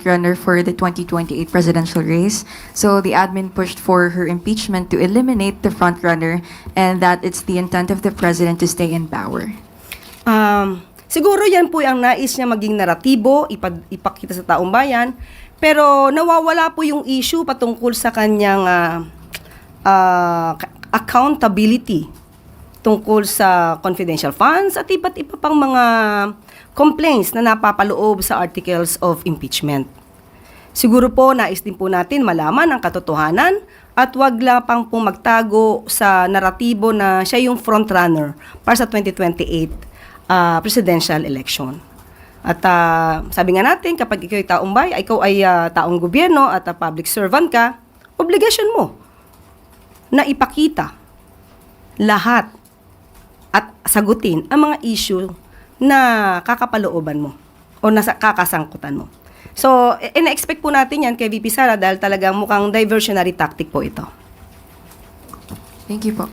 frontrunner for the 2028 presidential race. So the admin pushed for her impeachment to eliminate the frontrunner and that it's the intent of the president to stay in power. Siguro yan po ang nais niya maging naratibo, ipakita sa taong bayan, pero nawawala po yung issue patungkol sa kanyang accountability tungkol sa confidential funds at iba't iba pang mga complaints na napapaloob sa articles of impeachment. Siguro po nais din po natin malaman ang katotohanan at wag lang pong magtago sa naratibo na siya yung frontrunner para sa 2028 presidential election. At sabi nga natin, kapag ikaw ay taong bayan, ikaw ay taong gobyerno at public servant ka, obligasyon mo na ipakita lahat at sagutin ang mga issue na kakapalooban mo o nasa kakasangkutan mo. So, ina-expect po natin yan kay VP Sara dahil talagang mukhang diversionary tactic po ito. Thank you po.